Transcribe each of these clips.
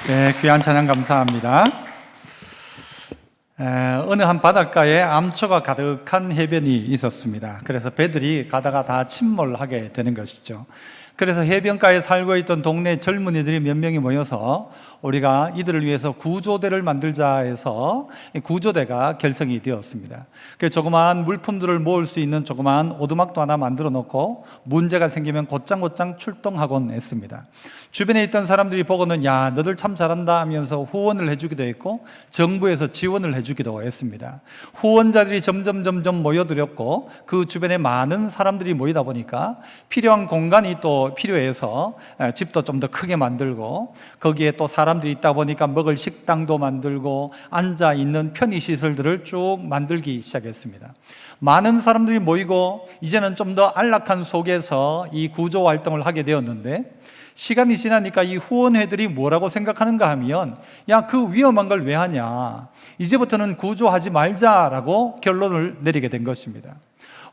네, 귀한 찬양 감사합니다. 어느 한 바닷가에 암초가 가득한 해변이 있었습니다. 그래서 배들이 가다가 다 침몰하게 되는 것이죠. 그래서 해변가에 살고 있던 동네 젊은이들이 몇 명이 모여서 우리가 이들을 위해서 구조대를 만들자 해서 구조대가 결성이 되었습니다. 그래서 조그마한 물품들을 모을 수 있는 조그마한 오두막도 하나 만들어 놓고 문제가 생기면 곧장 출동하곤 했습니다. 주변에 있던 사람들이 보고는 야, 너들 참 잘한다 하면서 후원을 해주기도 했고 정부에서 지원을 해주기도 했습니다. 후원자들이 점점 모여들었고 그 주변에 많은 사람들이 모이다 보니까 필요한 공간이 또 필요해서 집도 좀 더 크게 만들고 거기에 또 사람들이 있다 보니까 먹을 식당도 만들고 앉아있는 편의시설들을 쭉 만들기 시작했습니다. 많은 사람들이 모이고 이제는 좀 더 안락한 속에서 이 구조 활동을 하게 되었는데 시간이 지나니까 이 후원회들이 뭐라고 생각하는가 하면 야, 그 위험한 걸 왜 하냐, 이제부터는 구조하지 말자라고 결론을 내리게 된 것입니다.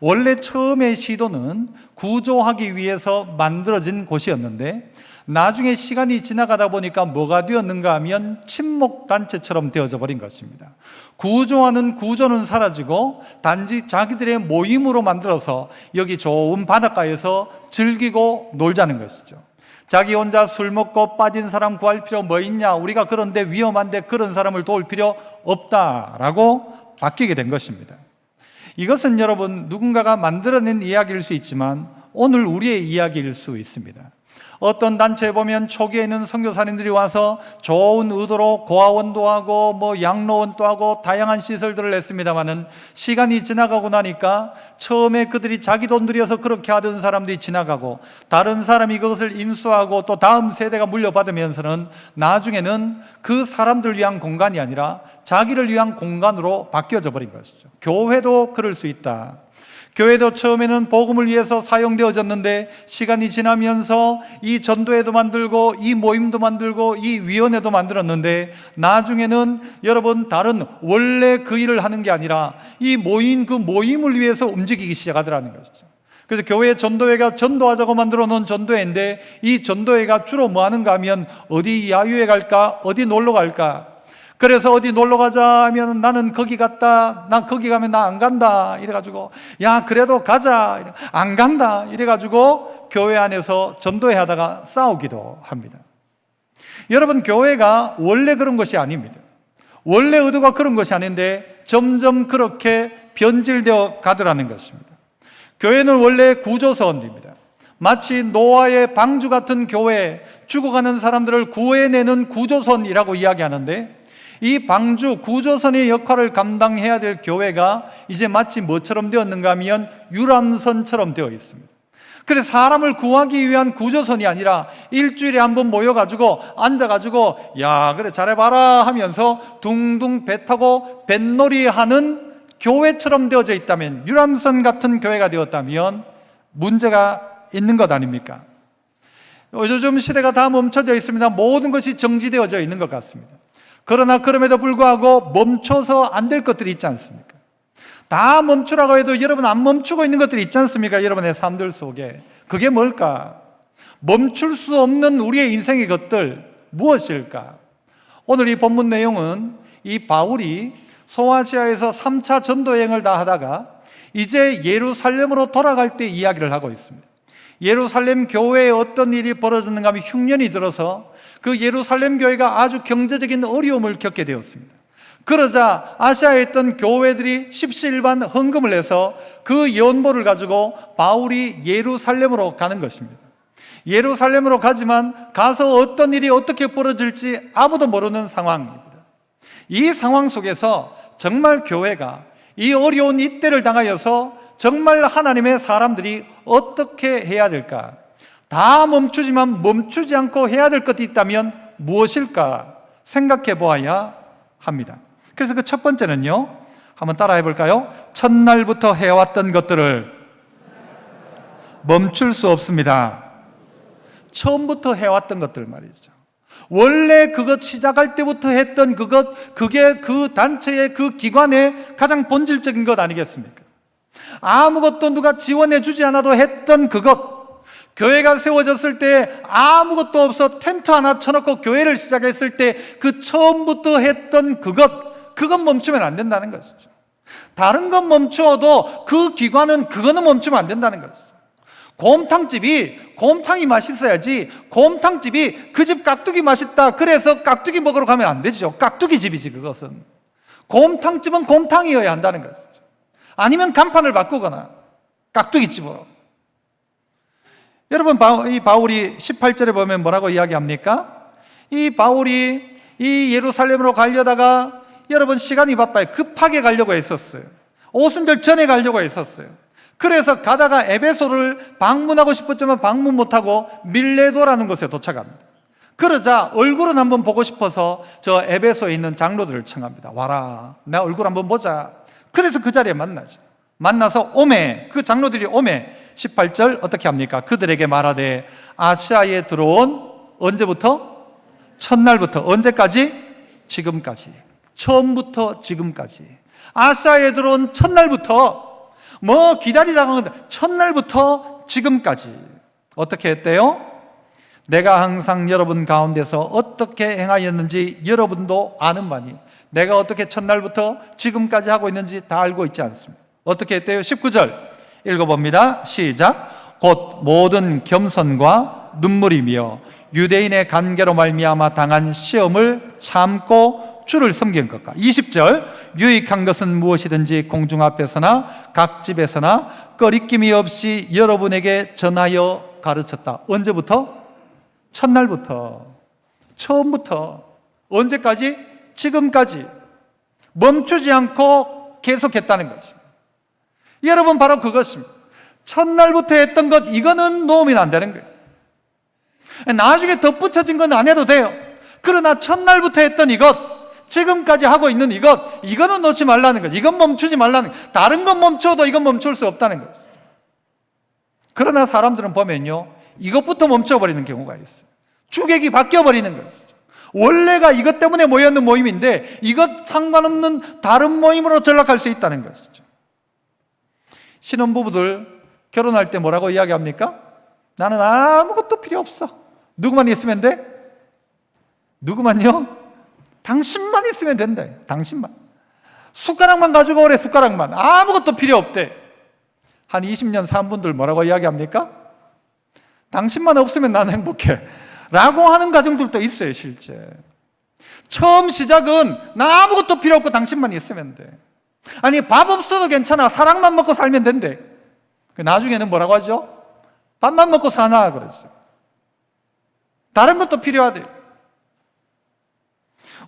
원래 처음의 시도는 구조하기 위해서 만들어진 곳이었는데 나중에 시간이 지나가다 보니까 뭐가 되었는가 하면 친목단체처럼 되어져 버린 것입니다. 구조하는 구조는 사라지고 단지 자기들의 모임으로 만들어서 여기 좋은 바닷가에서 즐기고 놀자는 것이죠. 자기 혼자 술 먹고 빠진 사람 구할 필요 뭐 있냐, 우리가 그런데 위험한데 그런 사람을 도울 필요 없다라고 바뀌게 된 것입니다. 이것은 여러분 누군가가 만들어낸 이야기일 수 있지만 오늘 우리의 이야기일 수 있습니다. 어떤 단체에 보면 초기에는 선교사님들이 와서 좋은 의도로 고아원도 하고 양로원도 하고 다양한 시설들을 냈습니다마는 시간이 지나가고 나니까 처음에 그들이 자기 돈 들여서 그렇게 하던 사람들이 지나가고 다른 사람이 그것을 인수하고 또 다음 세대가 물려받으면서는 나중에는 그 사람들 위한 공간이 아니라 자기를 위한 공간으로 바뀌어져 버린 것이죠. 교회도 그럴 수 있다. 교회도 처음에는 복음을 위해서 사용되어졌는데 시간이 지나면서 이 전도회도 만들고 이 모임도 만들고 이 위원회도 만들었는데 나중에는 여러분 다른 원래 그 일을 하는 게 아니라 이 모인 그 모임을 위해서 움직이기 시작하더라는 것이죠. 그래서 교회 전도회가 전도하자고 만들어 놓은 전도회인데 이 전도회가 주로 뭐 하는가 하면 어디 야유회 갈까, 어디 놀러 갈까. 그래서 어디 놀러 가자 하면 나는 거기 갔다, 난 거기 가면 나 안 간다 이래가지고 야 그래도 가자, 안 간다 이래가지고 교회 안에서 전도회 하다가 싸우기도 합니다. 여러분, 교회가 원래 그런 것이 아닙니다. 원래 의도가 그런 것이 아닌데 점점 그렇게 변질되어 가더라는 것입니다. 교회는 원래 구조선입니다. 마치 노아의 방주 같은 교회, 죽어가는 사람들을 구해내는 구조선이라고 이야기하는데 이 방주 구조선의 역할을 감당해야 될 교회가 이제 마치 뭐처럼 되었는가 하면 유람선처럼 되어 있습니다. 그래서 사람을 구하기 위한 구조선이 아니라 일주일에 한 번 모여가지고 앉아가지고 야 그래 잘해봐라 하면서 둥둥 배 타고 뱃놀이 하는 교회처럼 되어져 있다면, 유람선 같은 교회가 되었다면 문제가 있는 것 아닙니까? 요즘 시대가 다 멈춰져 있습니다. 모든 것이 정지되어져 있는 것 같습니다. 그러나 그럼에도 불구하고 멈춰서 안 될 것들이 있지 않습니까? 다 멈추라고 해도 여러분 안 멈추고 있는 것들이 있지 않습니까? 여러분의 삶들 속에. 그게 뭘까? 멈출 수 없는 우리의 인생의 것들 무엇일까? 오늘 이 본문 내용은 이 바울이 소아시아에서 3차 전도여행을 다 하다가 이제 예루살렘으로 돌아갈 때 이야기를 하고 있습니다. 예루살렘 교회에 어떤 일이 벌어졌는가 하면 흉년이 들어서 그 예루살렘 교회가 아주 경제적인 어려움을 겪게 되었습니다. 그러자 아시아에 있던 교회들이 십시일반 헌금을 해서 그 연보를 가지고 바울이 예루살렘으로 가는 것입니다. 예루살렘으로 가지만 가서 어떤 일이 어떻게 벌어질지 아무도 모르는 상황입니다. 이 상황 속에서 정말 교회가 이 어려운 이때를 당하여서 정말 하나님의 사람들이 어떻게 해야 될까? 다 멈추지만 멈추지 않고 해야 될 것이 있다면 무엇일까 생각해 보아야 합니다. 그래서 그 첫 번째는요, 한번 따라해 볼까요? 첫날부터 해왔던 것들을 멈출 수 없습니다. 처음부터 해왔던 것들 말이죠. 원래 그것 시작할 때부터 했던 그것, 그게 그 단체의 그 기관의 가장 본질적인 것 아니겠습니까? 아무것도 누가 지원해 주지 않아도 했던 그것, 교회가 세워졌을 때 아무것도 없어 텐트 하나 쳐놓고 교회를 시작했을 때 그 처음부터 했던 그것 멈추면 안 된다는 것이죠. 다른 건 멈추어도 그 기관은 그거는 멈추면 안 된다는 것이죠. 곰탕이 맛있어야지, 곰탕집이 그 집 깍두기 맛있다 그래서 깍두기 먹으러 가면 안 되죠. 깍두기 집이지 그것은. 곰탕집은 곰탕이어야 한다는 것이죠. 아니면 간판을 바꾸거나 깍두기 집으로. 여러분, 이 바울이 18절에 보면 뭐라고 이야기합니까? 이 바울이 이 예루살렘으로 가려다가 여러분 시간이 바빠요. 급하게 가려고 했었어요. 오순절 전에 가려고 했었어요. 그래서 가다가 에베소를 방문하고 싶었지만 방문 못하고 밀레도라는 곳에 도착합니다. 그러자 얼굴은 한번 보고 싶어서 저 에베소에 있는 장로들을 청합니다. 와라, 내 얼굴 한번 보자. 그래서 그 자리에 만나죠. 만나서 그 장로들이 18절 어떻게 합니까? 그들에게 말하되 아시아에 들어온 언제부터? 첫날부터. 언제까지? 지금까지. 처음부터 지금까지. 아시아에 들어온 첫날부터 기다리다가 첫날부터 지금까지 어떻게 했대요? 내가 항상 여러분 가운데서 어떻게 행하였는지 여러분도 아는 바니 내가 어떻게 첫날부터 지금까지 하고 있는지 다 알고 있지 않습니까? 어떻게 했대요? 19절 읽어봅니다. 시작. 곧 모든 겸손과 눈물이며 유대인의 관계로 말미암아 당한 시험을 참고 주를 섬긴 것과 20절 유익한 것은 무엇이든지 공중 앞에서나 각 집에서나 꺼리낌이 없이 여러분에게 전하여 가르쳤다. 언제부터? 첫날부터. 처음부터. 언제까지? 지금까지. 멈추지 않고 계속했다는 것입니다. 여러분, 바로 그것입니다. 첫날부터 했던 것, 이거는 놓으면 안 되는 거예요. 나중에 덧붙여진 건 안 해도 돼요. 그러나 첫날부터 했던 이것, 지금까지 하고 있는 이거는 놓지 말라는 거죠. 이건 멈추지 말라는 거죠. 다른 건 멈춰도 이건 멈출 수 없다는 거죠. 그러나 사람들은 보면요, 이것부터 멈춰버리는 경우가 있어요. 주객이 바뀌어버리는 것이죠. 원래가 이것 때문에 모였는 모임인데 이것 상관없는 다른 모임으로 전락할 수 있다는 것이죠. 신혼부부들 결혼할 때 뭐라고 이야기합니까? 나는 아무것도 필요 없어. 누구만 있으면 돼? 누구만요? 당신만 있으면 된다. 당신만. 숟가락만 가지고 오래. 숟가락만. 아무것도 필요 없대. 한 20년 산 분들 뭐라고 이야기합니까? 당신만 없으면 나는 행복해 라고 하는 가정들도 있어요. 실제 처음 시작은 나 아무것도 필요 없고 당신만 있으면 돼. 아니, 밥 없어도 괜찮아. 사랑만 먹고 살면 된대. 나중에는 뭐라고 하죠? 밥만 먹고 사나 그러죠. 다른 것도 필요하대요.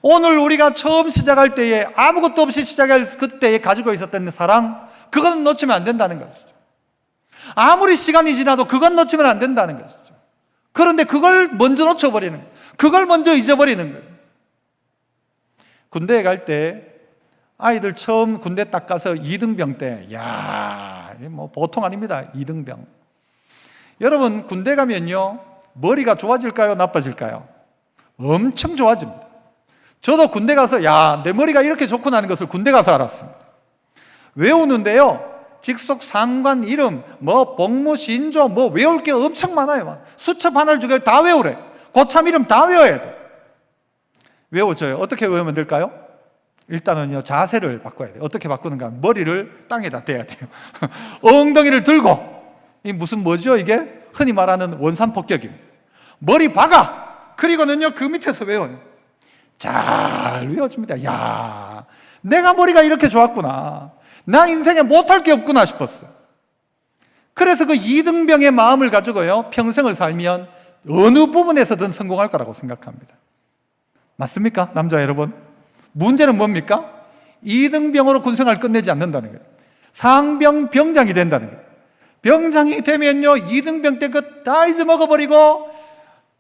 오늘 우리가 처음 시작할 때에 아무것도 없이 시작할 그때에 가지고 있었던 사랑, 그건 놓치면 안 된다는 것이죠. 아무리 시간이 지나도 그건 놓치면 안 된다는 것이죠. 그런데 그걸 먼저 놓쳐버리는 거예요. 그걸 먼저 잊어버리는 거예요. 군대에 갈 때 아이들 처음 군대 딱 가서 2등병 때, 보통 아닙니다. 2등병. 여러분, 군대 가면요, 머리가 좋아질까요? 나빠질까요? 엄청 좋아집니다. 저도 군대 가서 내 머리가 이렇게 좋구나 하는 것을 군대 가서 알았습니다. 외우는데요, 직속 상관 이름, 복무 신조, 외울 게 엄청 많아요. 수첩 하나를 주고 다 외우래. 고참 이름 다 외워야 돼. 외워져요. 어떻게 외우면 될까요? 일단은요, 자세를 바꿔야 돼요. 어떻게 바꾸는가? 머리를 땅에다 대야 돼요. 엉덩이를 들고, 이 뭐죠? 이게 흔히 말하는 원산폭격입니다. 머리 박아! 그리고는요, 그 밑에서 외워요. 잘 외워집니다. 내가 머리가 이렇게 좋았구나. 나 인생에 못할 게 없구나 싶었어요. 그래서 그 2등병의 마음을 가지고요, 평생을 살면 어느 부분에서든 성공할 거라고 생각합니다. 맞습니까? 남자 여러분? 문제는 뭡니까? 2등병으로 군생활 끝내지 않는다는 거예요. 상병 병장이 된다는 거예요. 병장이 되면요, 2등병 때 그 다 잊어먹어버리고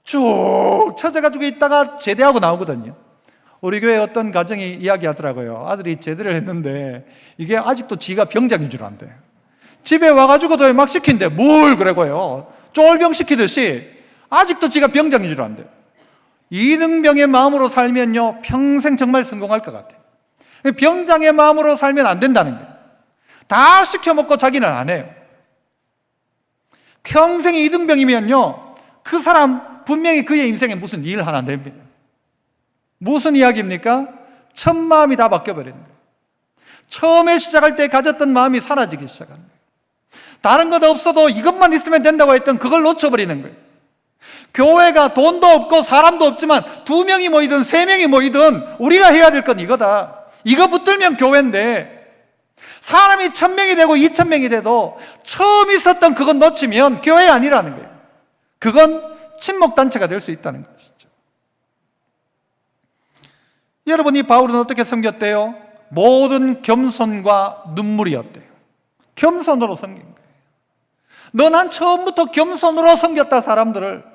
쭉 찾아가지고 있다가 제대하고 나오거든요. 우리 교회 어떤 가정이 이야기하더라고요. 아들이 제대를 했는데 이게 아직도 지가 병장인 줄 안대. 집에 와가지고도 막 시킨대. 뭘 그러고요. 쫄병 시키듯이 아직도 지가 병장인 줄 안대. 2등병의 마음으로 살면요, 평생 정말 성공할 것 같아요. 병장의 마음으로 살면 안 된다는 거예요. 다 시켜먹고 자기는 안 해요. 평생이 이등병이면요, 그 사람 분명히 그의 인생에 무슨 일 하나 됩니다. 무슨 이야기입니까? 첫 마음이 다 바뀌어버리는 거예요. 처음에 시작할 때 가졌던 마음이 사라지기 시작하는 거예요. 다른 것 없어도 이것만 있으면 된다고 했던 그걸 놓쳐버리는 거예요. 교회가 돈도 없고 사람도 없지만 2명이 모이든 3명이 모이든 우리가 해야 될 건 이거다. 이거 붙들면 교회인데, 사람이 1000명이 되고 2000명이 돼도 처음 있었던 그건 놓치면 교회 아니라는 거예요. 그건 친목단체가 될 수 있다는 것이죠. 여러분, 이 바울은 어떻게 섬겼대요? 모든 겸손과 눈물이었대요. 겸손으로 섬긴 거예요. 난 처음부터 겸손으로 섬겼다, 사람들을.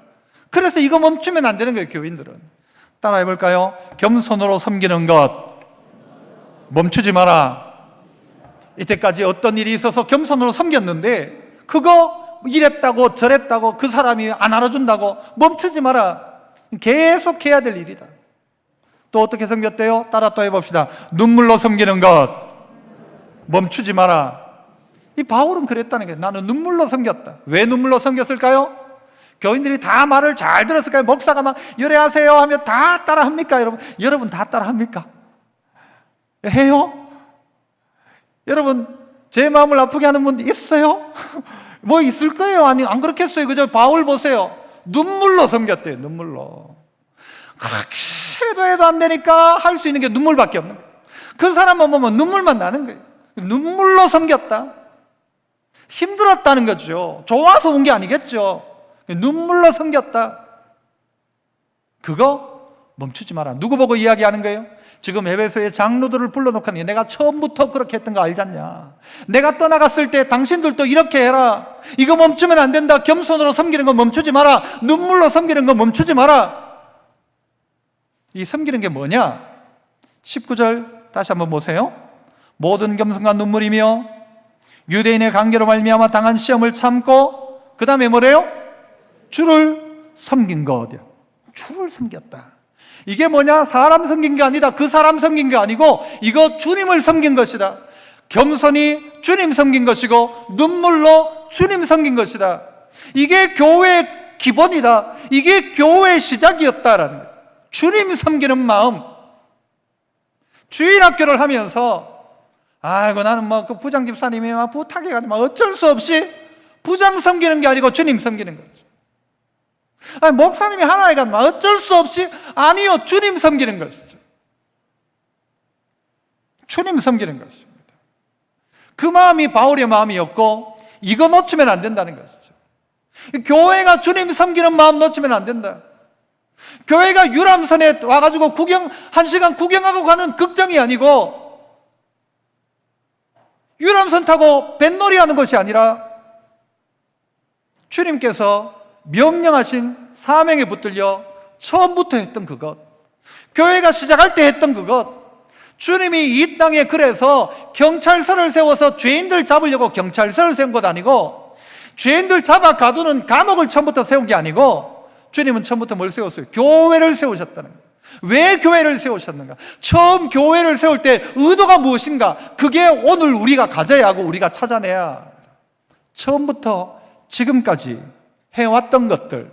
그래서 이거 멈추면 안 되는 거예요, 교인들은. 따라 해볼까요? 겸손으로 섬기는 것 멈추지 마라. 이때까지 어떤 일이 있어서 겸손으로 섬겼는데 그거 이랬다고 저랬다고 그 사람이 안 알아준다고 멈추지 마라. 계속 해야 될 일이다. 또 어떻게 섬겼대요? 따라 또 해봅시다. 눈물로 섬기는 것 멈추지 마라. 이 바울은 그랬다는 거예요. 나는 눈물로 섬겼다. 왜 눈물로 섬겼을까요? 교인들이 다 말을 잘 들었을까요? 목사가 막 열애하세요 하면 다 따라합니까? 여러분 다 따라합니까? 해요? 여러분, 제 마음을 아프게 하는 분 있어요? 뭐 있을 거예요? 아니, 안 그렇겠어요? 그죠? 바울 보세요. 눈물로 섬겼대요, 눈물로. 그렇게 해도 안 되니까 할 수 있는 게 눈물밖에 없는 거예요. 그 사람만 보면 눈물만 나는 거예요. 눈물로 섬겼다. 힘들었다는 거죠. 좋아서 온 게 아니겠죠. 눈물로 섬겼다. 그거 멈추지 마라. 누구 보고 이야기하는 거예요? 지금 에베소의 장로들을 불러놓고 하는 게, 내가 처음부터 그렇게 했던 거 알잖냐. 내가 떠나갔을 때 당신들도 이렇게 해라. 이거 멈추면 안 된다. 겸손으로 섬기는 거 멈추지 마라. 눈물로 섬기는 거 멈추지 마라. 이 섬기는 게 뭐냐? 19절 다시 한번 보세요. 모든 겸손과 눈물이며 유대인의 관계로 말미암아 당한 시험을 참고, 그 다음에 뭐래요? 주를 섬긴 것. 주를 섬겼다. 이게 뭐냐? 사람 섬긴 게 아니다. 그 사람 섬긴 게 아니고 이거 주님을 섬긴 것이다. 겸손히 주님 섬긴 것이고 눈물로 주님 섬긴 것이다. 이게 교회의 기본이다. 이게 교회의 시작이었다라는 거예요. 주님 섬기는 마음. 주일학교를 하면서 아이고 나는 뭐 그 부장 집사님이 막 부탁해가지고 막 어쩔 수 없이 부장 섬기는 게 아니고 주님 섬기는 거죠. 아니, 목사님이 하나에 가면 어쩔 수 없이 아니요, 주님 섬기는 것이죠. 주님 섬기는 것입니다. 그 마음이 바울의 마음이었고 이거 놓치면 안 된다는 것이죠. 교회가 주님 섬기는 마음 놓치면 안 된다. 교회가 유람선에 와가지고 1시간 구경하고 가는 극장이 아니고 유람선 타고 뱃놀이 하는 것이 아니라 주님께서 명령하신 사명에 붙들려 처음부터 했던 그것, 교회가 시작할 때 했던 그것, 주님이 이 땅에 그래서 경찰서를 세워서 죄인들 잡으려고 경찰서를 세운 것 아니고, 죄인들 잡아 가두는 감옥을 처음부터 세운 게 아니고, 주님은 처음부터 뭘 세웠어요? 교회를 세우셨다는 거예요. 왜 교회를 세우셨는가? 처음 교회를 세울 때 의도가 무엇인가? 그게 오늘 우리가 가져야 하고 우리가 찾아내야. 처음부터 지금까지 해왔던 것들,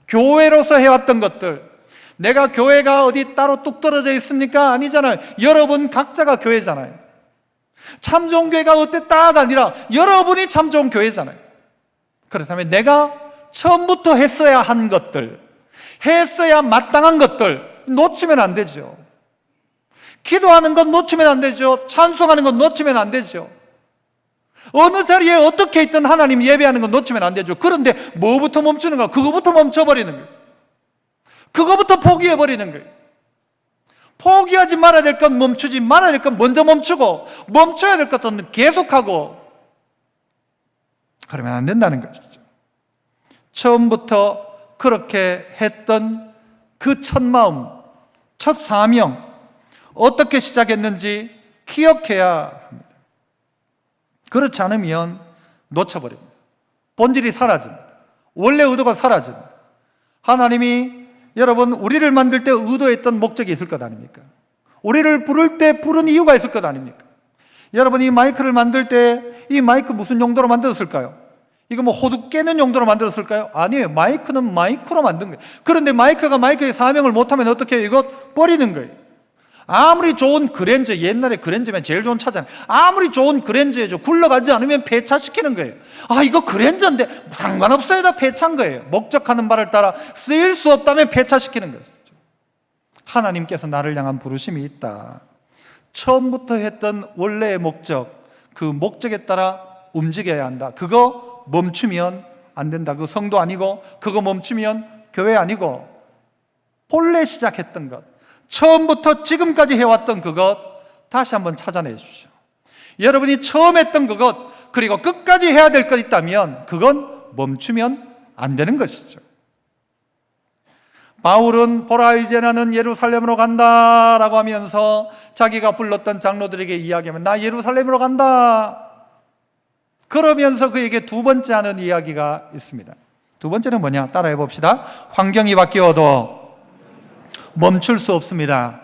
교회로서 해왔던 것들, 내가 교회가 어디 따로 뚝 떨어져 있습니까? 아니잖아요. 여러분 각자가 교회잖아요. 참 좋은 교회가 어땠다가 아니라 여러분이 참 좋은 교회잖아요. 그렇다면 내가 처음부터 했어야 한 것들, 했어야 마땅한 것들 놓치면 안 되죠. 기도하는 건 놓치면 안 되죠. 찬송하는 건 놓치면 안 되죠. 어느 자리에 어떻게 있든 하나님 예배하는 건 놓치면 안 되죠. 그런데 뭐부터 멈추는가? 그거부터 멈춰버리는 거예요. 그거부터 포기해버리는 거예요. 포기하지 말아야 될 건 멈추지 말아야 될 건 먼저 멈추고, 멈춰야 될 것은 계속하고, 그러면 안 된다는 것이죠. 처음부터 그렇게 했던 그 첫 마음, 첫 사명, 어떻게 시작했는지 기억해야 합니다. 그렇지 않으면 놓쳐버립니다. 본질이 사라집니다. 원래 의도가 사라집니다. 하나님이 여러분 우리를 만들 때 의도했던 목적이 있을 것 아닙니까? 우리를 부를 때 부른 이유가 있을 것 아닙니까? 여러분 이 마이크를 만들 때 이 마이크 무슨 용도로 만들었을까요? 이거 뭐 호두 깨는 용도로 만들었을까요? 아니에요. 마이크는 마이크로 만든 거예요. 그런데 마이크가 마이크의 사명을 못하면 어떻게 해요? 이거 버리는 거예요. 아무리 좋은 그랜저, 옛날에 그랜저면 제일 좋은 차잖아요. 아무리 좋은 그랜저죠, 굴러가지 않으면 폐차시키는 거예요. 아, 이거 그랜저인데 상관없어요. 다 폐차한 거예요. 목적하는 바를 따라 쓰일 수 없다면 폐차시키는 거죠. 하나님께서 나를 향한 부르심이 있다. 처음부터 했던 원래의 목적, 그 목적에 따라 움직여야 한다. 그거 멈추면 안 된다. 그 성도 아니고, 그거 멈추면 교회 아니고, 본래 시작했던 것, 처음부터 지금까지 해왔던 그것 다시 한번 찾아내 주십시오. 여러분이 처음 했던 그것, 그리고 끝까지 해야 될 것 있다면 그건 멈추면 안 되는 것이죠. 바울은 보라 이제 나는 예루살렘으로 간다라고 하면서 자기가 불렀던 장로들에게 이야기하면 나 예루살렘으로 간다. 그러면서 그에게 두 번째 하는 이야기가 있습니다. 두 번째는 뭐냐? 따라해 봅시다. 환경이 바뀌어도 멈출 수 없습니다.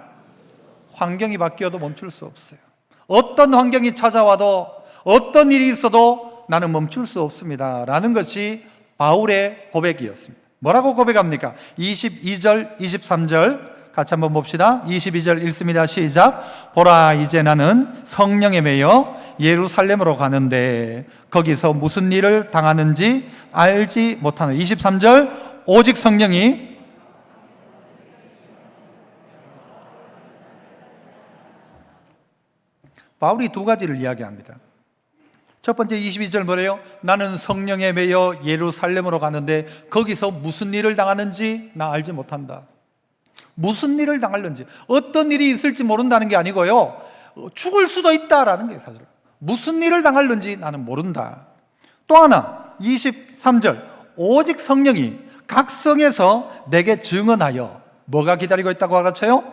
환경이 바뀌어도 멈출 수 없어요. 어떤 환경이 찾아와도 어떤 일이 있어도 나는 멈출 수 없습니다 라는 것이 바울의 고백이었습니다. 뭐라고 고백합니까? 22절, 23절 같이 한번 봅시다. 22절 읽습니다. 시작. 보라 이제 나는 성령에 매여 예루살렘으로 가는데 거기서 무슨 일을 당하는지 알지 못하는. 23절 오직 성령이 바울이 두 가지를 이야기합니다. 첫 번째 22절 뭐래요? 나는 성령에 매여 예루살렘으로 가는데 거기서 무슨 일을 당하는지 나 알지 못한다. 무슨 일을 당하는지, 어떤 일이 있을지 모른다는 게 아니고요, 죽을 수도 있다라는 게 사실. 무슨 일을 당하는지 나는 모른다. 또 하나 23절 오직 성령이 각 성에서 내게 증언하여 뭐가 기다리고 있다고 가르쳐요?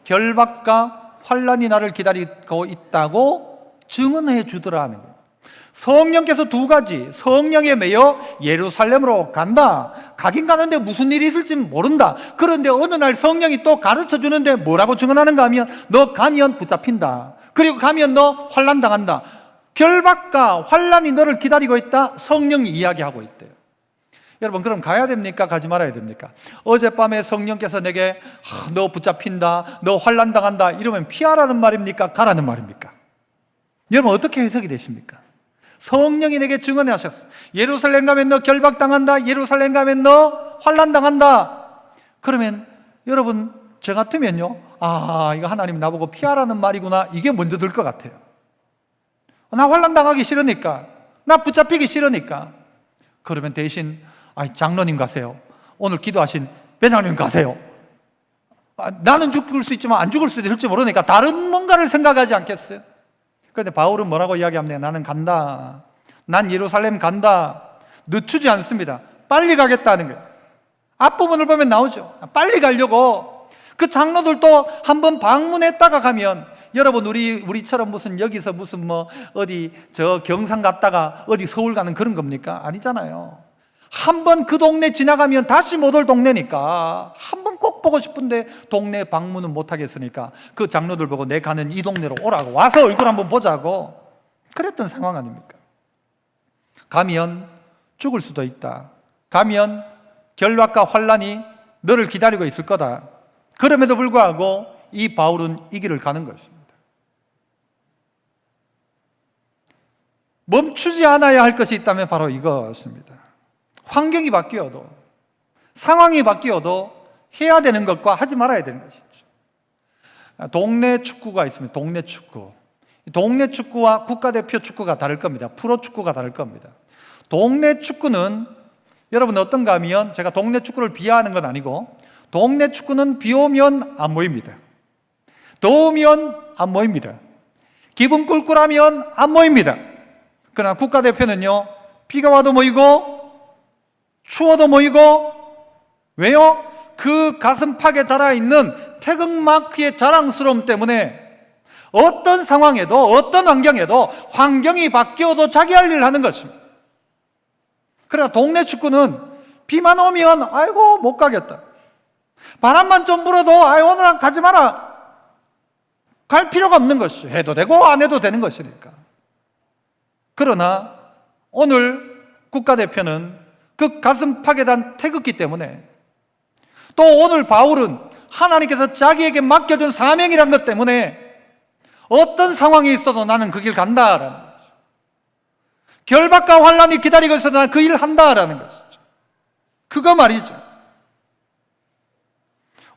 결박과 환란이 나를 기다리고 있다고 증언해 주더라는 거예요. 성령께서 두 가지, 성령에 매여 예루살렘으로 간다. 가긴 가는데 무슨 일이 있을지 모른다. 그런데 어느 날 성령이 또 가르쳐 주는데 뭐라고 증언하는가 하면 너 가면 붙잡힌다. 그리고 가면 너 환란 당한다. 결박과 환란이 너를 기다리고 있다. 성령이 이야기하고 있대요. 여러분, 그럼 가야 됩니까? 가지 말아야 됩니까? 어젯밤에 성령께서 내게 너 붙잡힌다, 너 환란 당한다 이러면 피하라는 말입니까? 가라는 말입니까? 여러분, 어떻게 해석이 되십니까? 성령이 내게 증언하셨어. 예루살렘 가면 너 결박당한다. 예루살렘 가면 너 환난당한다. 그러면 여러분, 저 같으면요, 아, 이거 하나님 나보고 피하라는 말이구나, 이게 먼저 들 것 같아요. 나 환난당하기 싫으니까, 나 붙잡히기 싫으니까. 그러면 대신 장로님 가세요. 오늘 기도하신 배장님 가세요. 나는 죽을 수 있지만 안 죽을 수도 있을지 모르니까 다른 뭔가를 생각하지 않겠어요? 그런데 바울은 뭐라고 이야기합니까? 나는 간다. 난 예루살렘 간다. 늦추지 않습니다. 빨리 가겠다는 거예요. 앞부분을 보면 나오죠. 빨리 가려고. 그 장로들도 한번 방문했다가 가면, 여러분, 우리처럼 무슨 여기서 무슨 뭐 어디 저 경상 갔다가 어디 서울 가는 그런 겁니까? 아니잖아요. 한번 그 동네 지나가면 다시 못 올 동네니까 한번 꼭 보고 싶은데 동네 방문은 못 하겠으니까 그 장로들 보고 내 가는 이 동네로 오라고, 와서 얼굴 한번 보자고 그랬던 상황 아닙니까? 가면 죽을 수도 있다. 가면 결박과 환란이 너를 기다리고 있을 거다. 그럼에도 불구하고 이 바울은 이 길을 가는 것입니다. 멈추지 않아야 할 것이 있다면 바로 이것입니다. 환경이 바뀌어도, 상황이 바뀌어도 해야 되는 것과 하지 말아야 되는 것이죠. 동네 축구가 있습니다. 동네 축구. 동네 축구와 국가대표 축구가 다를 겁니다. 프로축구가 다를 겁니다. 동네 축구는 여러분 어떤가 하면, 제가 동네 축구를 비하하는 건 아니고, 동네 축구는 비 오면 안 모입니다. 더우면 안 모입니다. 기분 꿀꿀하면 안 모입니다. 그러나 국가대표는요, 비가 와도 모이고 추워도 모이고. 왜요? 그 가슴팍에 달아있는 태극마크의 자랑스러움 때문에 어떤 상황에도, 어떤 환경에도, 환경이 바뀌어도 자기 할 일을 하는 것입니다. 그러나 동네 축구는 비만 오면 아이고 못 가겠다, 바람만 좀 불어도 오늘 가지 마라, 갈 필요가 없는 것이죠. 해도 되고 안 해도 되는 것이니까. 그러나 오늘 국가대표는 그 가슴 파괴단 태극기 때문에, 또 오늘 바울은 하나님께서 자기에게 맡겨준 사명이란 것 때문에 어떤 상황이 있어도 나는 그 길 간다라는 거죠. 결박과 환란이 기다리고 있어도 나는 그 일 한다라는 것이죠. 그거 말이죠.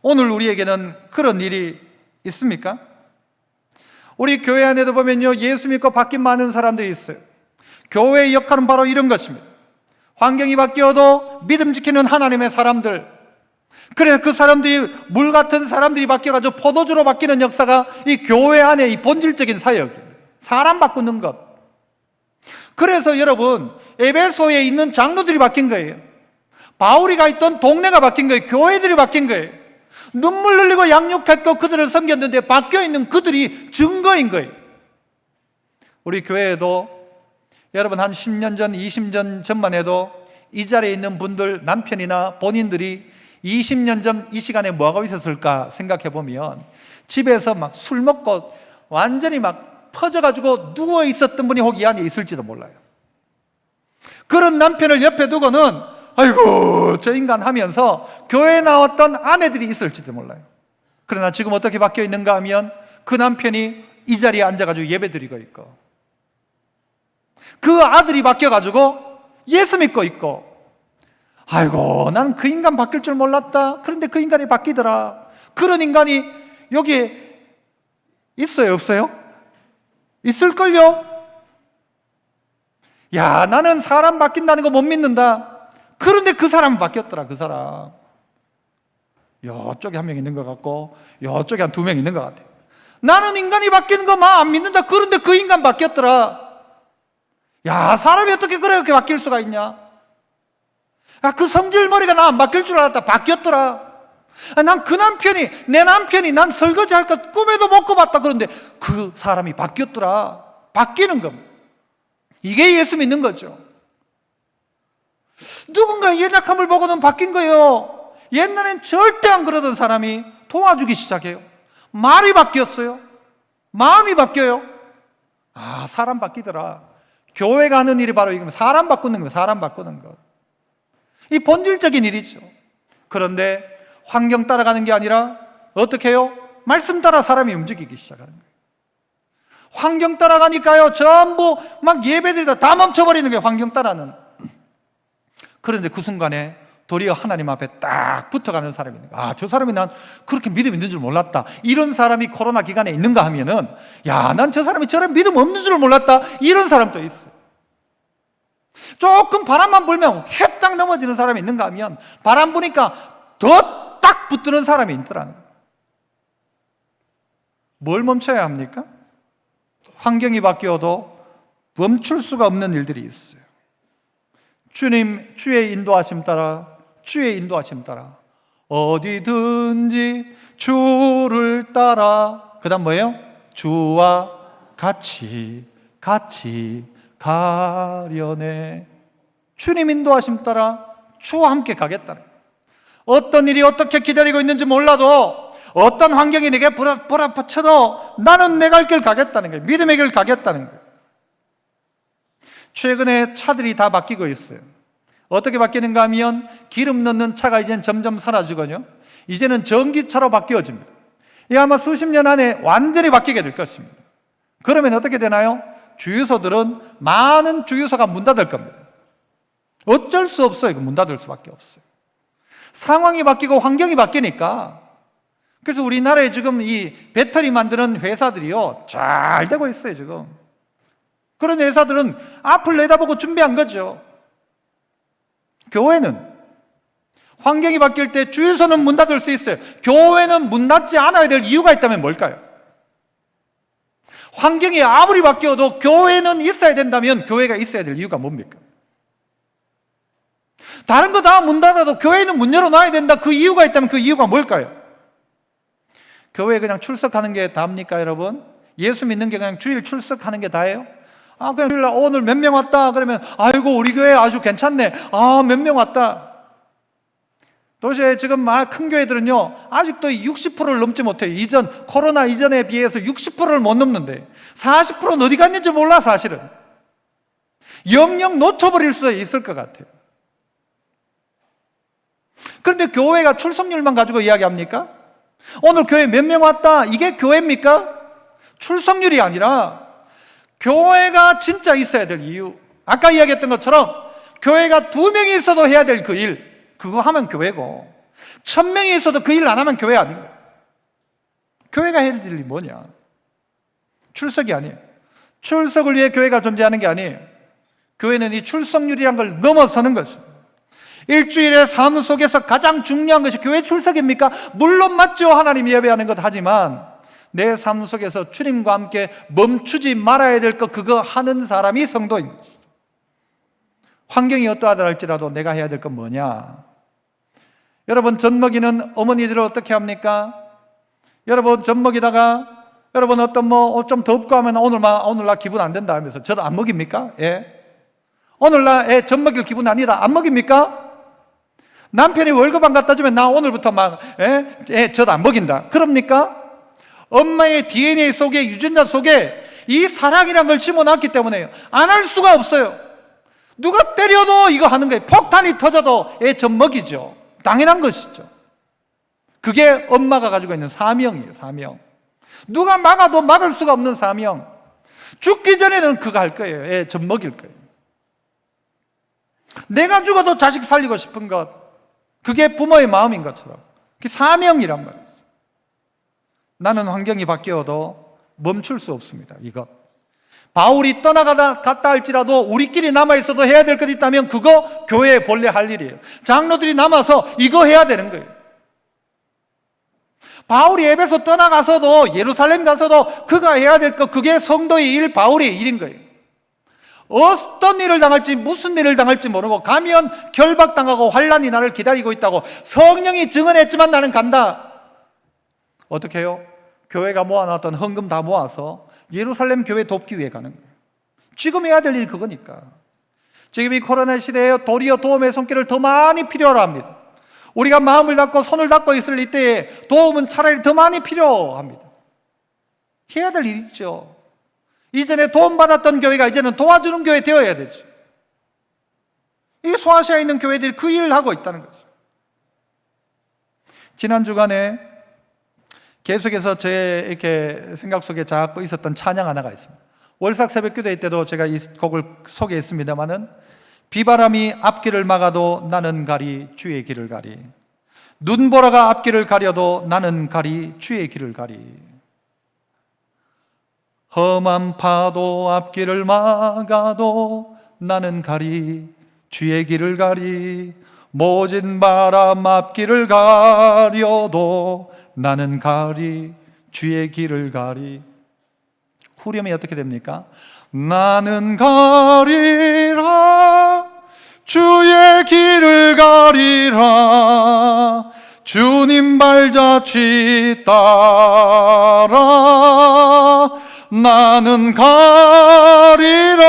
오늘 우리에게는 그런 일이 있습니까? 우리 교회 안에도 보면요, 예수 믿고 바뀐 많은 사람들이 있어요. 교회의 역할은 바로 이런 것입니다. 환경이 바뀌어도 믿음 지키는 하나님의 사람들, 그래서 그 사람들이 물 같은 사람들이 바뀌어가지고 포도주로 바뀌는 역사가 이 교회 안에 이 본질적인 사역입니다. 사람 바꾸는 것. 그래서 여러분, 에베소에 있는 장로들이 바뀐 거예요. 바울이가 있던 동네가 바뀐 거예요. 교회들이 바뀐 거예요. 눈물 흘리고 양육했고 그들을 섬겼는데 바뀌어있는 그들이 증거인 거예요. 우리 교회에도 여러분 한 10년 전, 20년 전만 해도 이 자리에 있는 분들, 남편이나 본인들이 20년 전 이 시간에 뭐하고 있었을까 생각해 보면 집에서 막 술 먹고 완전히 막 퍼져가지고 누워 있었던 분이 혹 이 안에 있을지도 몰라요. 그런 남편을 옆에 두고는 아이고 저 인간 하면서 교회에 나왔던 아내들이 있을지도 몰라요. 그러나 지금 어떻게 바뀌어 있는가 하면 그 남편이 이 자리에 앉아가지고 예배 드리고 있고, 그 아들이 바뀌어가지고 예수 믿고 있고, 아이고 나는 그 인간 바뀔 줄 몰랐다. 그런데 그 인간이 바뀌더라. 그런 인간이 여기에 있어요, 없어요? 있을걸요? 야, 나는 사람 바뀐다는 거 못 믿는다. 그런데 그 사람은 바뀌었더라. 그 사람 이쪽에 한 명 있는 것 같고 이쪽에 한 2명 있는 것 같아요. 나는 인간이 바뀌는 거 막 안 믿는다. 그런데 그 인간 바뀌었더라. 야, 사람이 어떻게 그렇게 바뀔 수가 있냐? 아, 그 성질머리가 나 안 바뀔 줄 알았다. 바뀌었더라. 아, 난 그 남편이, 내 남편이 난 설거지 할 것 꿈에도 못 꿔봤다. 그런데 그 사람이 바뀌었더라. 바뀌는 겁니다. 이게 예수 믿는 거죠. 누군가의 연약함을 보고는 바뀐 거예요. 옛날엔 절대 안 그러던 사람이 도와주기 시작해요. 말이 바뀌었어요. 마음이 바뀌어요. 아, 사람 바뀌더라. 교회가 하는 일이 바로 이겁니다. 사람 바꾸는 거예요. 사람 바꾸는 것. 이 본질적인 일이죠. 그런데 환경 따라가는 게 아니라 어떻게 해요? 말씀 따라 사람이 움직이기 시작하는 거예요. 환경 따라가니까요, 전부 막 예배드리다 다 멈춰버리는 거예요. 환경 따라는. 그런데 그 순간에 도리어 하나님 앞에 딱 붙어가는 사람이 있는 거예요. 아, 저 사람이 난 그렇게 믿음 있는 줄 몰랐다. 이런 사람이 코로나 기간에 있는가 하면은, 야, 난 저 사람이 저런 믿음 없는 줄 몰랐다. 이런 사람도 있어요. 조금 바람만 불면 해딱 넘어지는 사람이 있는가 하면 바람 부니까 더 딱 붙드는 사람이 있더라는 거예요. 뭘 멈춰야 합니까? 환경이 바뀌어도 멈출 수가 없는 일들이 있어요. 주님, 주의 인도하심 따라, 주의 인도하심 따라 어디든지 주를 따라, 그 다음 뭐예요? 주와 같이 가려네. 주님 인도하심 따라 주와 함께 가겠다는 거예요. 어떤 일이 어떻게 기다리고 있는지 몰라도, 어떤 환경이 내게 불합쳐도 나는 내 갈 길 가겠다는 거예요. 믿음의 길 가겠다는 거예요. 최근에 차들이 다 바뀌고 있어요. 어떻게 바뀌는가 하면 기름 넣는 차가 이제는 점점 사라지거든요. 이제는 전기차로 바뀌어집니다. 이 아마 수십 년 안에 완전히 바뀌게 될 것입니다. 그러면 어떻게 되나요? 주유소들은 많은 주유소가 문 닫을 겁니다. 어쩔 수 없어요. 문 닫을 수밖에 없어요. 상황이 바뀌고 환경이 바뀌니까. 그래서 우리나라에 지금 이 배터리 만드는 회사들이요, 잘 되고 있어요, 지금. 그런 회사들은 앞을 내다보고 준비한 거죠. 교회는 환경이 바뀔 때 주유소는 문 닫을 수 있어요. 교회는 문 닫지 않아야 될 이유가 있다면 뭘까요? 환경이 아무리 바뀌어도 교회는 있어야 된다면 교회가 있어야 될 이유가 뭡니까? 다른 거 다 문 닫아도 교회는 문 열어놔야 된다. 그 이유가 있다면 그 이유가 뭘까요? 교회에 그냥 출석하는 게 다입니까, 여러분? 예수 믿는 게 그냥 주일 출석하는 게 다예요? 아, 그냥 주일날 오늘 몇 명 왔다 그러면 아이고 우리 교회 아주 괜찮네. 아, 몇 명 왔다. 도대체 지금 큰 교회들은요 아직도 60%를 넘지 못해요. 코로나 이전에 비해서 60%를 못 넘는데 40%는 어디 갔는지 몰라. 사실은 영영 놓쳐버릴 수 있을 것 같아요. 그런데 교회가 출석률만 가지고 이야기합니까? 오늘 교회 몇 명 왔다, 이게 교회입니까? 출석률이 아니라 교회가 진짜 있어야 될 이유, 아까 이야기했던 것처럼 교회가 2명이 있어도 해야 될 그 일, 그거 하면 교회고, 1000명이 있어도 그 일 안 하면 교회 아닌 거예요. 교회가 해야 될 일이 뭐냐? 출석이 아니에요. 출석을 위해 교회가 존재하는 게 아니에요. 교회는 이 출석률이란 걸 넘어서는 것입니다. 일주일의 삶 속에서 가장 중요한 것이 교회 출석입니까? 물론 맞죠. 하나님 예배하는 것. 하지만 내 삶 속에서 주님과 함께 멈추지 말아야 될 것, 그거 하는 사람이 성도인 것이죠. 환경이 어떠하다 할지라도 내가 해야 될 건 뭐냐? 여러분, 젖먹이는 어머니들은 어떻게 합니까? 여러분, 젖먹이다가 여러분 어떤 좀 덥고 하면 오늘 나 기분 안 된다 하면서 젖 안 먹입니까? 예. 오늘 나 애 젖먹일 기분 아니다 안 먹입니까? 남편이 월급 안 갖다 주면 나 오늘부터 젖 안 먹인다 그럽니까? 엄마의 DNA 속에, 유전자 속에 이 사랑이란 걸 심어놨기 때문에 안 할 수가 없어요. 누가 때려도 이거 하는 거예요. 폭탄이 터져도 애 젖 먹이죠. 당연한 것이죠. 그게 엄마가 가지고 있는 사명이에요. 사명. 누가 막아도 막을 수가 없는 사명. 죽기 전에는 그거 할 거예요. 애 젖 먹일 거예요. 내가 죽어도 자식 살리고 싶은 것, 그게 부모의 마음인 것처럼 그게 사명이란 말이에요. 나는 환경이 바뀌어도 멈출 수 없습니다. 이것. 바울이 갔다 할지라도 우리끼리 남아있어도 해야 될 것 있다면 그거 교회에 본래 할 일이에요. 장로들이 남아서 이거 해야 되는 거예요. 바울이 에베소 떠나가서도, 예루살렘 가서도 그가 해야 될 것, 그게 성도의 일, 바울의 일인 거예요. 어떤 일을 당할지, 무슨 일을 당할지 모르고 가면 결박당하고 환난이 나를 기다리고 있다고 성령이 증언했지만 나는 간다. 어떻게 해요? 교회가 모아놨던 헌금 다 모아서 예루살렘 교회 돕기 위해 가는 거예요. 지금 해야 될 일이 그거니까. 지금 이 코로나 시대에 도리어 도움의 손길을 더 많이 필요로 합니다. 우리가 마음을 닫고 손을 닫고 있을 이때에 도움은 차라리 더 많이 필요합니다. 해야 될 일이 있죠. 이전에 도움받았던 교회가 이제는 도와주는 교회 되어야 되죠. 이 소아시아에 있는 교회들이 그 일을 하고 있다는 거죠. 지난 주간에 계속해서 제 이렇게 생각 속에 자꾸 있었던 찬양 하나가 있습니다. 월삭 새벽기도회 때도 제가 이 곡을 소개했습니다마는, 비바람이 앞길을 막아도 나는 가리 주의 길을 가리, 눈보라가 앞길을 가려도 나는 가리 주의 길을 가리, 험한 파도 앞길을 막아도 나는 가리 주의 길을 가리, 모진 바람 앞길을 가려도 나는 가리 주의 길을 가리. 후렴이 어떻게 됩니까? 나는 가리라 주의 길을 가리라, 주님 발자취 따라 나는 가리라,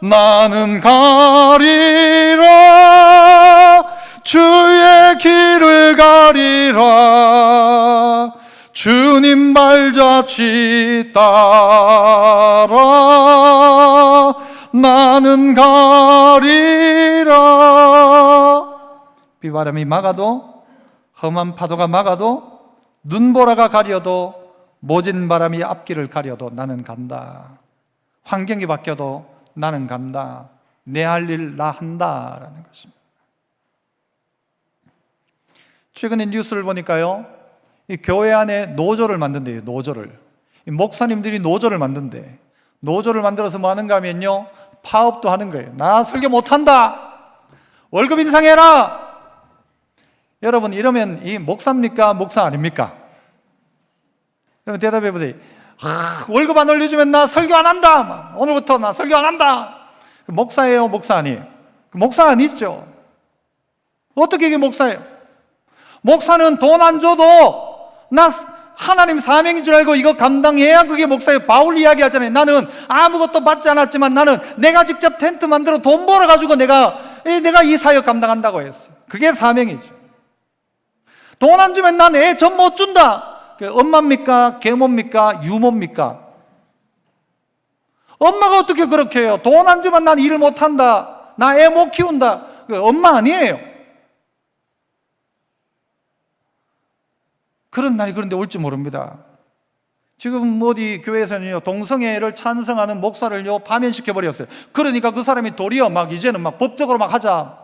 나는 가리라 주의 길을 가리라, 주님 발자취 따라 나는 가리라. 비바람이 막아도, 험한 파도가 막아도, 눈보라가 가려도, 모진 바람이 앞길을 가려도 나는 간다. 환경이 바뀌어도 나는 간다. 내 할 일 나 한다라는 것입니다. 최근에 뉴스를 보니까요, 이 교회 안에 노조를 만든대요. 노조를. 이 목사님들이 노조를 만든대. 노조를 만들어서 뭐 하는가 하면요, 파업도 하는 거예요. 나 설교 못한다, 월급 인상해라. 여러분, 이러면 이 목사입니까? 목사 아닙니까? 여러분 대답해 보세요. 월급 안 올려주면 나 설교 안 한다, 오늘부터 나 설교 안 한다. 목사예요? 목사 아니에요? 목사 아니죠. 어떻게 이게 목사예요? 목사는 돈 안 줘도 나 하나님 사명인 줄 알고 이거 감당해야 그게 목사예요. 바울 이야기하잖아요. 나는 아무것도 받지 않았지만 나는 내가 직접 텐트 만들어 돈 벌어가지고 내가 이 사역 감당한다고 했어요. 그게 사명이죠. 돈 안 주면 난 애 젖 못 준다. 엄마입니까? 계모입니까? 유모입니까? 엄마가 어떻게 그렇게 해요? 돈 안 주면 난 일 못한다, 나 애 못 키운다. 엄마 아니에요. 그런 날이 그런데 올지 모릅니다. 지금 어디 교회에서는요, 동성애를 찬성하는 목사를요 파면시켜버렸어요. 그러니까 그 사람이 도리어 막 이제는 막 법적으로 막 하자.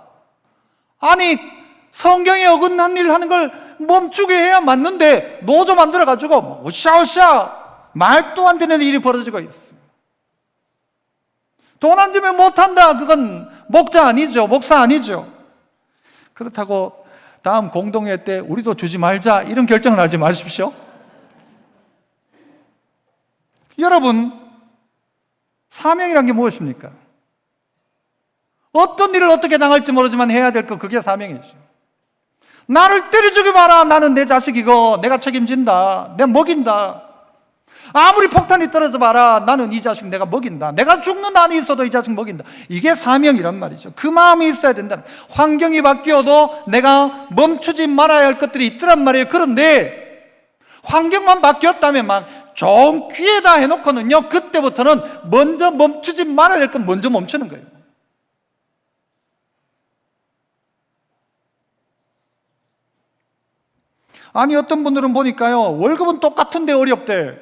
아니, 성경에 어긋난 일 하는 걸 멈추게 해야 맞는데 노조 만들어가지고 으쌰으쌰 말도 안 되는 일이 벌어지고 있어. 돈 안 주면 못한다. 그건 목자 아니죠. 목사 아니죠. 그렇다고 다음 공동회 때 우리도 주지 말자 이런 결정을 하지 마십시오. 여러분, 사명이란 게 무엇입니까? 어떤 일을 어떻게 당할지 모르지만 해야 될 거, 그게 사명이죠. 나를 때려주지 마라. 나는 내 자식이고 내가 책임진다. 내가 먹인다. 아무리 폭탄이 떨어져 봐라. 나는 이 자식 내가 먹인다. 내가 죽는 한이 있어도 이 자식 먹인다. 이게 사명이란 말이죠. 그 마음이 있어야 된다. 환경이 바뀌어도 내가 멈추지 말아야 할 것들이 있더란 말이에요. 그런데 환경만 바뀌었다면 막 정 귀에다 해놓고는요, 그때부터는 먼저 멈추지 말아야 할 건 먼저 멈추는 거예요. 아니, 어떤 분들은 보니까요, 월급은 똑같은데 어렵대.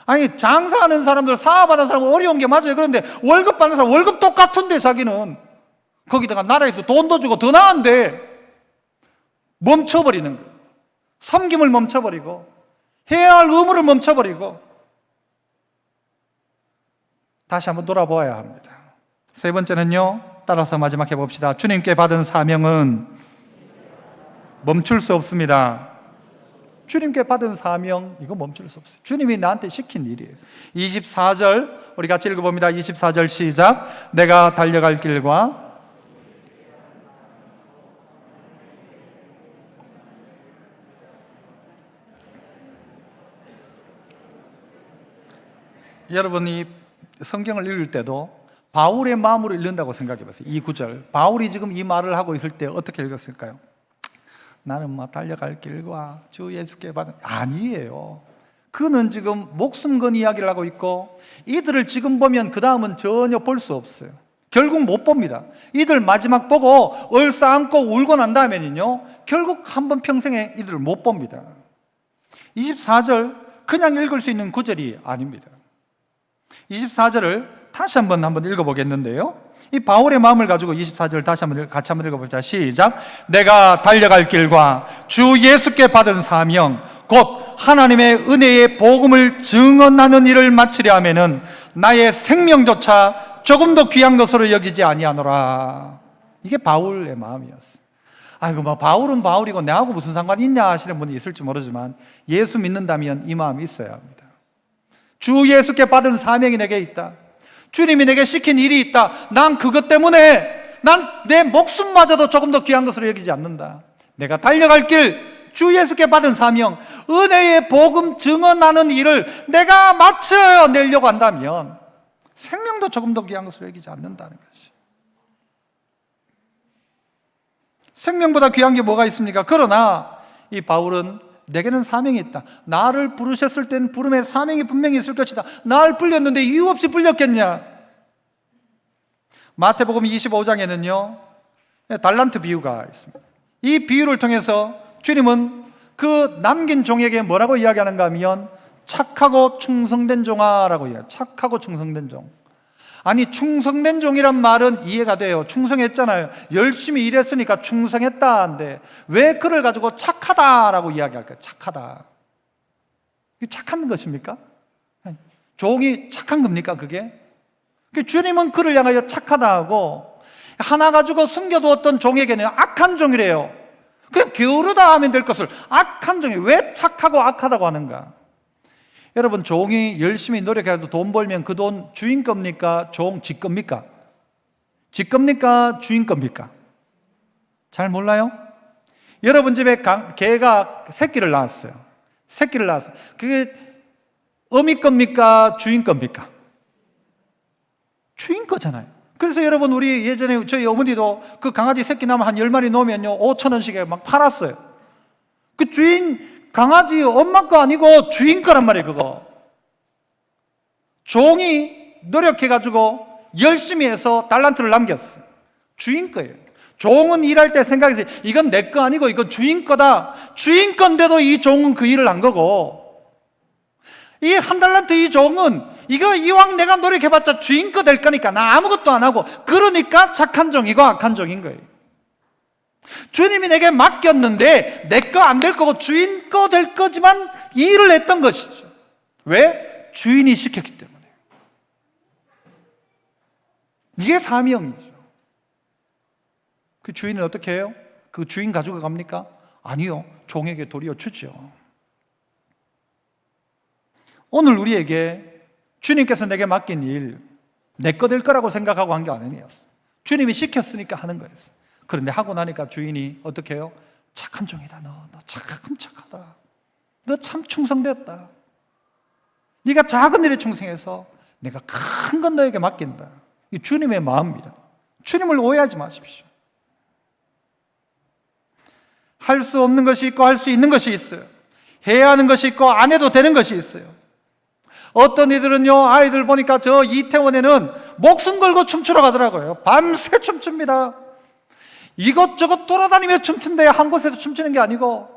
아니, 장사하는 사람들, 사업하는 사람은 어려운 게 맞아요. 그런데 월급 받는 사람 월급 똑같은데 자기는 거기다가 나라에서 돈도 주고 더 나은데 멈춰버리는 거예요. 섬김을 멈춰버리고 해야 할 의무를 멈춰버리고 다시 한번 돌아보아야 합니다. 세 번째는요, 따라서 마지막 해봅시다. 주님께 받은 사명은 멈출 수 없습니다. 주님께 받은 사명, 이거 멈출 수 없어요. 주님이 나한테 시킨 일이에요. 24절 우리 같이 읽어봅니다. 24절 시작. 내가 달려갈 길과 여러분이 성경을 읽을 때도 바울의 마음으로 읽는다고 생각해 보세요. 이 구절, 바울이 지금 이 말을 하고 있을 때 어떻게 읽었을까요? 나는 뭐 달려갈 길과 주 예수께 받은, 아니에요. 그는 지금 목숨 건 이야기를 하고 있고, 이들을 지금 보면 그 다음은 전혀 볼 수 없어요. 결국 못 봅니다. 이들 마지막 보고 얼싸안고 울고 난 다음에는요, 결국 한번 평생에 이들을 못 봅니다. 24절 그냥 읽을 수 있는 구절이 아닙니다. 24절을 다시 한번 읽어보겠는데요, 이 바울의 마음을 가지고 24절 같이 한번 읽어봅시다. 시작. 내가 달려갈 길과 주 예수께 받은 사명 곧 하나님의 은혜의 복음을 증언하는 일을 마치려 하면은 나의 생명조차 조금도 귀한 것으로 여기지 아니하노라. 이게 바울의 마음이었어요. 아이고, 뭐 바울은 바울이고 내하고 무슨 상관이 있냐 하시는 분이 있을지 모르지만, 예수 믿는다면 이 마음이 있어야 합니다. 주 예수께 받은 사명이 내게 있다. 주님이 내게 시킨 일이 있다. 난 그것 때문에 난 내 목숨마저도 조금 더 귀한 것으로 여기지 않는다. 내가 달려갈 길, 주 예수께 받은 사명, 은혜의 복음 증언하는 일을 내가 마쳐내려고 한다면 생명도 조금 더 귀한 것으로 여기지 않는다는 것이. 생명보다 귀한 게 뭐가 있습니까? 그러나 이 바울은 내게는 사명이 있다. 나를 부르셨을 땐 부름에 사명이 분명히 있을 것이다. 나를 불렸는데 이유 없이 불렸겠냐? 마태복음 25장에는요 달란트 비유가 있습니다. 이 비유를 통해서 주님은 그 남긴 종에게 뭐라고 이야기하는가 하면 착하고 충성된 종아라고 이야기해요. 착하고 충성된 종. 아니, 충성된 종이란 말은 이해가 돼요. 충성했잖아요. 열심히 일했으니까 충성했다는데 왜 그를 가지고 착하다라고 이야기할까요? 착하다. 이게 착한 것입니까? 종이 착한 겁니까, 그게? 주님은 그를 향하여 착하다 하고, 하나 가지고 숨겨두었던 종에게는 악한 종이래요. 그냥 게으르다 하면 될 것을 악한 종이, 왜 착하고 악하다고 하는가? 여러분, 종이 열심히 노력해도 돈 벌면 그 돈 주인 겁니까? 종 지 겁니까? 지 겁니까? 주인 겁니까? 잘 몰라요? 여러분 집에 개가 새끼를 낳았어요. 새끼를 낳았어요. 그게 어미 겁니까? 주인 겁니까? 주인 거잖아요. 그래서 여러분, 우리 예전에 저희 어머니도 그 강아지 새끼 나면 한 10마리 놓으면요 5,000원씩에 막 팔았어요. 그 주인, 강아지 엄마 거 아니고 주인 거란 말이에요. 그거 종이 노력해가지고 열심히 해서 달란트를 남겼어요. 주인 거예요. 종은 일할 때 생각해서 이건 내 거 아니고 이건 주인 거다. 주인 건데도 이 종은 그 일을 한 거고, 이 한 달란트 이 종은 이거 이왕 내가 노력해봤자 주인 거 될 거니까 나 아무것도 안 하고, 그러니까 착한 종이고 악한 종인 거예요. 주님이 내게 맡겼는데 내 거 안 될 거고 주인 거 될 거지만 일을 했던 것이죠. 왜? 주인이 시켰기 때문에. 이게 사명이죠. 그 주인을 어떻게 해요? 그 주인 가지고 갑니까? 아니요. 종에게 도리어 주죠. 오늘 우리에게 주님께서 내게 맡긴 일, 내 거 될 거라고 생각하고 한 게 아니에요. 주님이 시켰으니까 하는 거였어요. 그런데 하고 나니까 주인이 어떻게 해요? 착한 종이다. 너 참 착하다. 너 참 충성되었다. 네가 작은 일에 충성해서 내가 큰 건 너에게 맡긴다. 이 주님의 마음입니다. 주님을 오해하지 마십시오. 할 수 없는 것이 있고 할 수 있는 것이 있어요. 해야 하는 것이 있고 안 해도 되는 것이 있어요. 어떤 이들은요, 아이들 보니까 저 이태원에는 목숨 걸고 춤추러 가더라고요. 밤새 춤춥니다. 이것저것 돌아다니며 춤춘데 한 곳에서 춤추는 게 아니고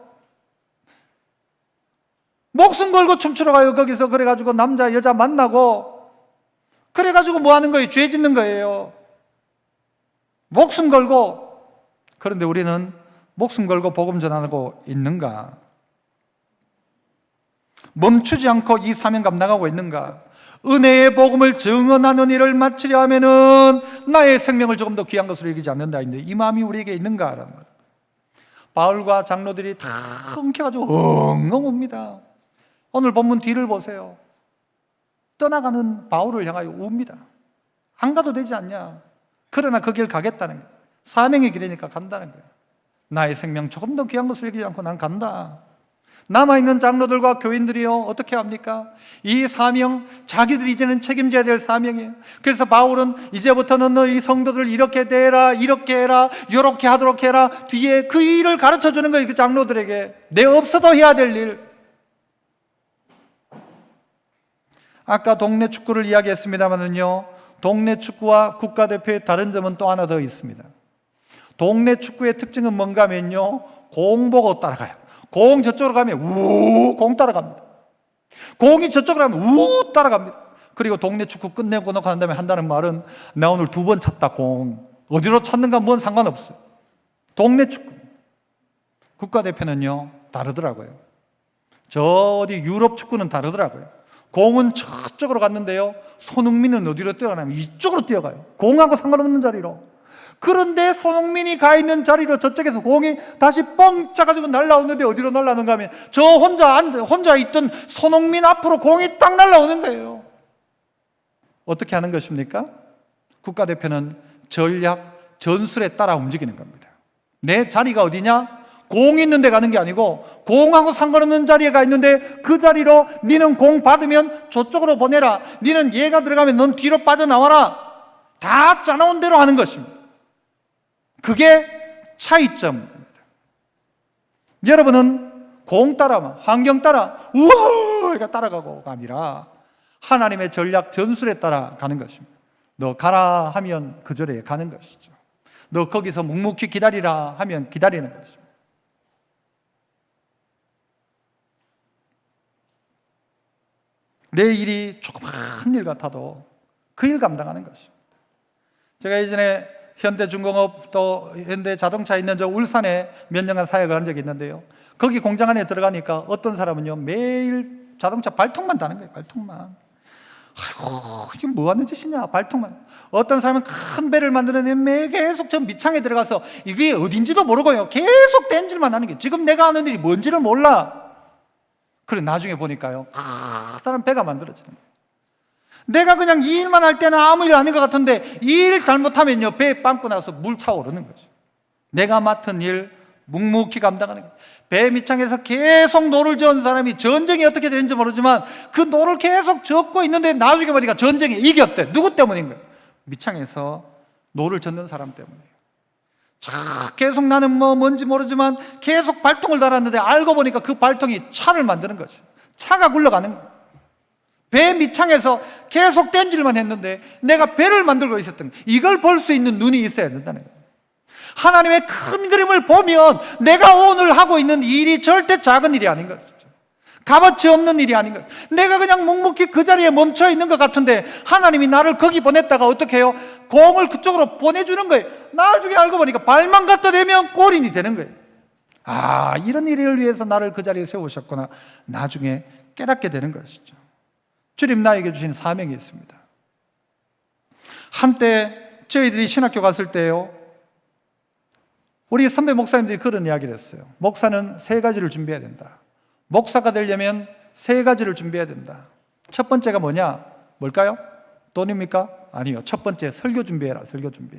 목숨 걸고 춤추러 가요. 거기서 그래가지고 남자 여자 만나고 그래가지고 뭐 하는 거예요? 죄 짓는 거예요. 목숨 걸고. 그런데 우리는 목숨 걸고 복음 전하고 있는가? 멈추지 않고 이 사명 감당하고 있는가? 은혜의 복음을 증언하는 일을 마치려 하면은 나의 생명을 조금 더 귀한 것으로 여기지 않는다 했는데, 이 마음이 우리에게 있는가라는 거예요. 바울과 장로들이 다 엉켜가지고 엉엉 웁니다. 오늘 본문 뒤를 보세요. 떠나가는 바울을 향하여 웁니다. 안 가도 되지 않냐? 그러나 그 길 가겠다는 거예요. 사명의 길이니까 간다는 거예요. 나의 생명 조금 더 귀한 것을 여기지 않고 난 간다. 남아있는 장로들과 교인들이요, 어떻게 합니까? 이 사명, 자기들이 이제는 책임져야 될 사명이에요. 그래서 바울은 이제부터는 너희 성도들 이렇게 대해라, 이렇게 해라, 이렇게 하도록 해라. 뒤에 그 일을 가르쳐 주는 거예요. 그 장로들에게. 내 없어도 해야 될 일. 아까 동네 축구를 이야기했습니다만은요, 동네 축구와 국가대표의 다른 점은 또 하나 더 있습니다. 동네 축구의 특징은 뭔가 하면요, 공 보고 따라가요. 공 저쪽으로 가면 우, 공 따라갑니다. 공이 저쪽으로 가면 우, 따라갑니다. 그리고 동네 축구 끝내고 난 다음에 한다는 말은 나 오늘 2번 찼다. 공 어디로 찼는가 뭔 상관없어요. 동네 축구. 국가대표는요 다르더라고요. 저 어디 유럽 축구는 다르더라고요. 공은 저쪽으로 갔는데요, 손흥민은 어디로 뛰어가냐면 이쪽으로 뛰어가요. 공하고 상관없는 자리로. 그런데 손흥민이 가 있는 자리로 저쪽에서 공이 다시 뻥 차가지고 날라오는데 어디로 날라오는가 하면 저 혼자 있던 손흥민 앞으로 공이 딱 날라오는 거예요. 어떻게 하는 것입니까? 국가대표는 전략, 전술에 따라 움직이는 겁니다. 내 자리가 어디냐? 공이 있는 데 가는 게 아니고 공하고 상관없는 자리에 가 있는데 그 자리로 니는 공 받으면 저쪽으로 보내라. 니는 얘가 들어가면 넌 뒤로 빠져나와라. 다 짜놓은 대로 하는 것입니다. 그게 차이점입니다. 여러분은 공 따라, 환경 따라, 우와! 따라가고가 아니라 하나님의 전략, 전술에 따라 가는 것입니다. 너 가라 하면 그 절에 가는 것이죠. 너 거기서 묵묵히 기다리라 하면 기다리는 것입니다. 내 일이 조그만 일 같아도 그 일 감당하는 것입니다. 제가 예전에 현대중공업 또 현대자동차 있는 저 울산에 몇 년간 사역을 한 적이 있는데요, 거기 공장 안에 들어가니까 어떤 사람은요 매일 자동차 발통만 다는 거예요. 발통만. 아이고 이게 뭐 하는 짓이냐, 발통만. 어떤 사람은 큰 배를 만드는데 계속 저 밑창에 들어가서 이게 어딘지도 모르고요 계속 땜질만 하는 게, 지금 내가 하는 일이 뭔지를 몰라. 그래 나중에 보니까요 커다란 배가 만들어지는 거예요. 내가 그냥 이 일만 할 때는 아무 일 아닌 것 같은데 이 일 잘못하면요 배에 빵꾸 나서 물 차오르는 거죠. 내가 맡은 일 묵묵히 감당하는 거예요. 배 밑창에서 계속 노를 저은 사람이 전쟁이 어떻게 되는지 모르지만 그 노를 계속 젓고 있는데 나중에 보니까 전쟁에 이겼대. 누구 때문인 거예요? 밑창에서 노를 젓는 사람 때문이에요. 자, 계속 나는 뭔지 모르지만 계속 발통을 달았는데 알고 보니까 그 발통이 차를 만드는 거죠. 차가 굴러가는 거예요. 배 밑창에서 계속 땜질만 했는데 내가 배를 만들고 있었던 거예요. 이걸 볼 수 있는 눈이 있어야 된다는 거예요. 하나님의 큰 그림을 보면 내가 오늘 하고 있는 일이 절대 작은 일이 아닌 것이죠. 값어치 없는 일이 아닌 것. 내가 그냥 묵묵히 그 자리에 멈춰 있는 것 같은데 하나님이 나를 거기 보냈다가 어떻게 해요? 공을 그쪽으로 보내주는 거예요. 나중에 알고 보니까 발만 갖다 대면 골인이 되는 거예요. 아, 이런 일을 위해서 나를 그 자리에 세우셨구나. 나중에 깨닫게 되는 것이죠. 주님 나에게 주신 사명이 있습니다. 한때 저희들이 신학교 갔을 때요, 우리 선배 목사님들이 그런 이야기를 했어요. 목사는 3가지를 준비해야 된다. 목사가 되려면 3가지를 준비해야 된다. 첫 번째가 뭐냐? 뭘까요? 돈입니까? 아니요. 첫 번째, 설교 준비해라. 설교 준비.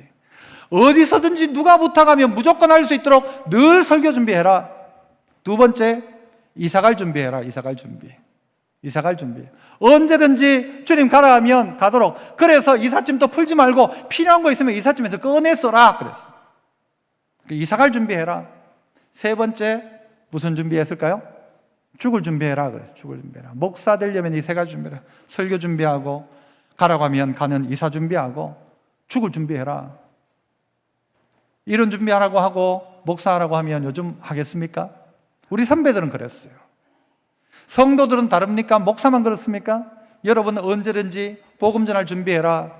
어디서든지 누가 부탁하면 무조건 할 수 있도록 늘 설교 준비해라. 두 번째, 이사갈 준비해라. 이사갈 준비. 이사갈 준비. 언제든지 주님 가라 하면 가도록. 그래서 이삿짐도 풀지 말고 필요한 거 있으면 이삿짐에서 꺼내 써라 그랬어. 이사갈 준비해라. 세 번째, 무슨 준비했을까요? 죽을 준비해라 그랬어. 죽을 준비해라. 목사 되려면 이 3가지 준비해라. 설교 준비하고, 가라고 하면 가는 이사 준비하고, 죽을 준비해라. 이런 준비하라고 하고 목사하라고 하면 요즘 하겠습니까? 우리 선배들은 그랬어요. 성도들은 다릅니까? 목사만 그렇습니까? 여러분 언제든지 복음 전할 준비해라.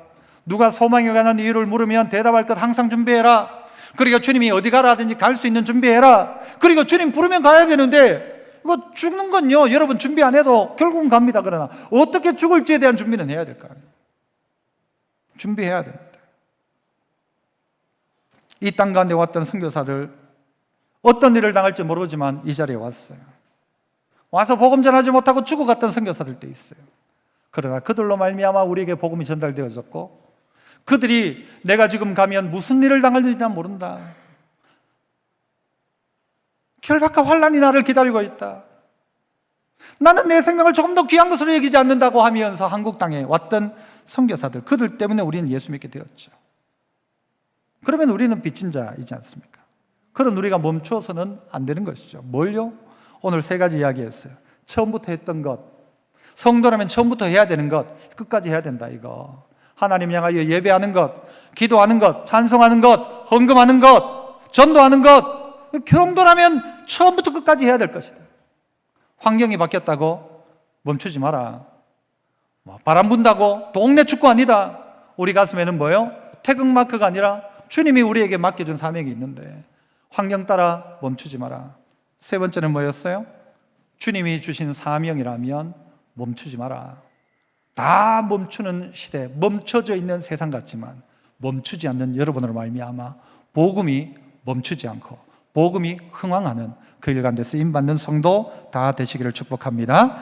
누가 소망에 관한 이유를 물으면 대답할 것 항상 준비해라. 그리고 주님이 어디 가라 하든지 갈 수 있는 준비해라. 그리고 주님 부르면 가야 되는데 이거 죽는 건요, 여러분 준비 안 해도 결국은 갑니다. 그러나 어떻게 죽을지에 대한 준비는 해야 될 거 아니에요. 준비해야 됩니다. 이 땅 가운데 왔던 선교사들 어떤 일을 당할지 모르지만 이 자리에 왔어요. 와서 복음 전하지 못하고 죽어갔던 선교사들도 있어요. 그러나 그들로 말미암아 우리에게 복음이 전달되어졌고, 그들이 내가 지금 가면 무슨 일을 당할지 난 모른다. 결박과 환난이 나를 기다리고 있다. 나는 내 생명을 조금 더 귀한 것으로 여기지 않는다고 하면서 한국 땅에 왔던 선교사들, 그들 때문에 우리는 예수 믿게 되었죠. 그러면 우리는 빚진 자이지 않습니까? 그런 우리가 멈추어서는 안 되는 것이죠. 뭘요? 오늘 3가지 이야기했어요. 처음부터 했던 것, 성도라면 처음부터 해야 되는 것, 끝까지 해야 된다 이거. 하나님 향하여 예배하는 것, 기도하는 것, 찬송하는 것, 헌금하는 것, 전도하는 것, 교동도라면 처음부터 끝까지 해야 될 것이다. 환경이 바뀌었다고 멈추지 마라. 바람 분다고 동네 축구 아니다. 우리 가슴에는 뭐요? 태극마크가 아니라 주님이 우리에게 맡겨준 사명이 있는데 환경 따라 멈추지 마라. 3번째는 뭐였어요? 주님이 주신 사명이라면 멈추지 마라. 다 멈추는 시대, 멈춰져 있는 세상 같지만 멈추지 않는 여러분으로 말미암아 복음이 멈추지 않고 복음이 흥왕하는 그 일 가운데 쓰임받는 성도 다 되시기를 축복합니다.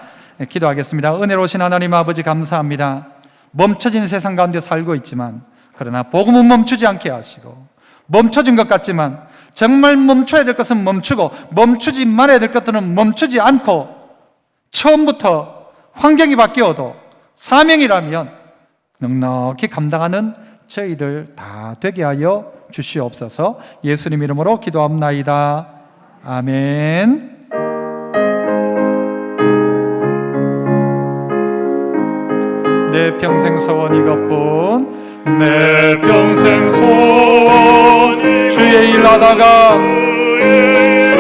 기도하겠습니다. 은혜로우신 하나님 아버지 감사합니다. 멈춰진 세상 가운데 살고 있지만 그러나 복음은 멈추지 않게 하시고, 멈춰진 것 같지만 정말 멈춰야 될 것은 멈추고 멈추지 말아야 될 것들은 멈추지 않고 처음부터 환경이 바뀌어도 사명이라면 넉넉히 감당하는 저희들 다 되게 하여 주시옵소서. 예수님 이름으로 기도합나이다. 아멘. 내 평생 소원 이것뿐, 내 평생 소원이 주의 일 하다가